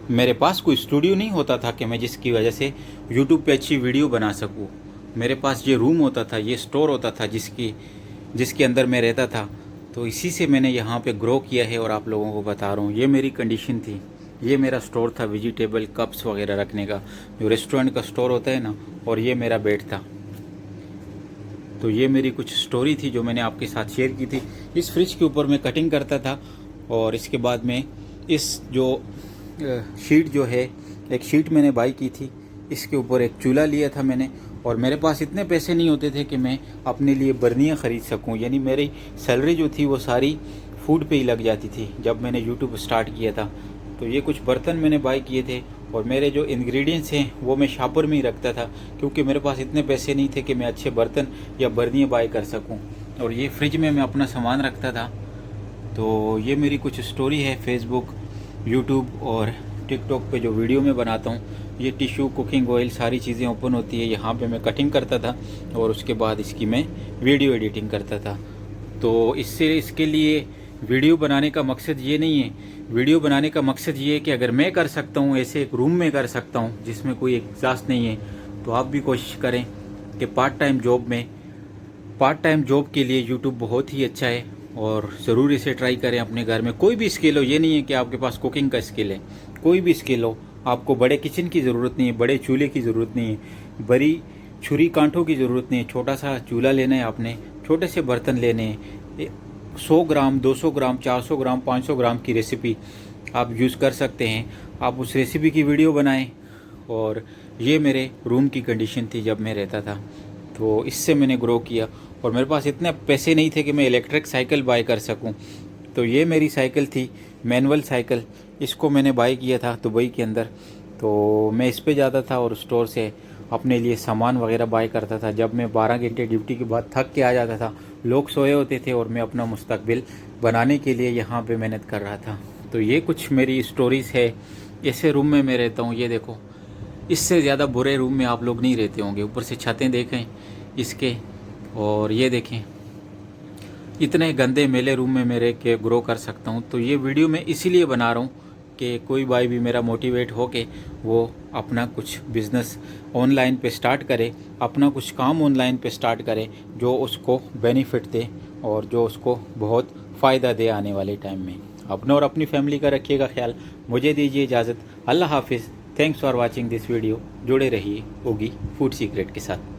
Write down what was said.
मेरे पास कोई स्टूडियो नहीं होता था कि मैं जिसकी वजह से यूट्यूब पे अच्छी वीडियो बना सकूं। मेरे पास ये रूम होता था, ये स्टोर होता था जिसके अंदर मैं रहता था। तो इसी से मैंने यहाँ पे ग्रो किया है और आप लोगों को बता रहा हूँ। ये मेरी कंडीशन थी, ये मेरा स्टोर था वेजिटेबल कप्स वगैरह रखने का, जो रेस्टोरेंट का स्टोर होता है ना। और ये मेरा बेड था। तो ये मेरी कुछ स्टोरी थी जो मैंने आपके साथ शेयर की थी। इस फ्रिज के ऊपर मैं कटिंग करता था और इसके बाद में इस जो शीट जो है, एक शीट मैंने बाई की थी, इसके ऊपर एक चूल्हा लिया था मैंने। और मेरे पास इतने पैसे नहीं होते थे कि मैं अपने लिए बर्नियाँ ख़रीद सकूं, यानी मेरी सैलरी जो थी वो सारी फूड पे ही लग जाती थी जब मैंने यूट्यूब स्टार्ट किया था। तो ये कुछ बर्तन मैंने बाई किए थे और मेरे जो इंग्रेडिएंट्स हैं वो मैं शॉपर में ही रखता था, क्योंकि मेरे पास इतने पैसे नहीं थे कि मैं अच्छे बर्तन या बर्नियाँ बाई कर सकूं। और ये फ्रिज में मैं अपना सामान रखता था। तो ये मेरी कुछ स्टोरी है। फेसबुक, यूट्यूब और टिकटॉक पे जो वीडियो मैं बनाता हूँ, ये टिश्यू, कुकिंग ऑयल, सारी चीज़ें ओपन होती है। यहाँ पे मैं कटिंग करता था और उसके बाद इसकी मैं वीडियो एडिटिंग करता था। तो इसके लिए वीडियो बनाने का मकसद ये नहीं है। वीडियो बनाने का मकसद ये है कि अगर मैं कर सकता हूँ, ऐसे एक रूम में कर सकता हूँ जिसमें कोई एग्जॉस्ट नहीं है, तो आप भी कोशिश करें कि पार्ट टाइम जॉब के लिए यूट्यूब बहुत ही अच्छा है। और ज़रूर इसे ट्राई करें अपने घर में। कोई भी स्किल हो, ये नहीं है कि आपके पास कुकिंग का स्किल है, कोई भी स्किल हो, आपको बड़े किचन की ज़रूरत नहीं है, बड़े चूल्हे की ज़रूरत नहीं है, बड़ी छुरी कांटों की ज़रूरत नहीं है। छोटा सा चूल्हा लेना है आपने, छोटे से बर्तन लेने हैं। 100 ग्राम, 200 ग्राम, 400 ग्राम, 500 ग्राम की रेसिपी आप यूज़ कर सकते हैं। आप उस रेसिपी की वीडियो बनाएं। और ये मेरे रूम की कंडीशन थी जब मैं रहता था। तो इससे मैंने ग्रो किया और मेरे पास इतने पैसे नहीं थे कि मैं इलेक्ट्रिक साइकिल बाय कर सकूं। तो ये मेरी साइकिल थी, मैनुअल साइकिल। इसको मैंने बाय किया था दुबई के अंदर। तो मैं इस पे जाता था और स्टोर से अपने लिए सामान वगैरह बाय करता था। जब मैं 12 घंटे ड्यूटी के बाद थक के आ जाता था, लोग सोए होते थे और मैं अपना मुस्तकबिल बनाने के लिए यहाँ पे मेहनत कर रहा था। तो ये कुछ मेरी स्टोरीज़ है। ऐसे रूम में मैं रहता हूँ, ये देखो। इससे ज़्यादा बुरे रूम में आप लोग नहीं रहते होंगे। ऊपर से छतें देखें इसके, और ये देखें, इतने गंदे मेले रूम में मैं रह के ग्रो कर सकता हूँ। तो ये वीडियो मैं इसीलिए बना रहा हूँ कि कोई भाई भी मेरा मोटिवेट हो के वो अपना कुछ बिज़नेस ऑनलाइन पे स्टार्ट करे, अपना कुछ काम ऑनलाइन पे स्टार्ट करे जो उसको बेनिफिट दे और जो उसको बहुत फ़ायदा दे आने वाले टाइम में। अपना और अपनी फैमिली का रखिएगा ख्याल। मुझे दीजिए इजाज़त। अल्लाह हाफिज़। Thanks for watching this video. जुड़े रहिए ओगी फूड सीक्रेट के साथ।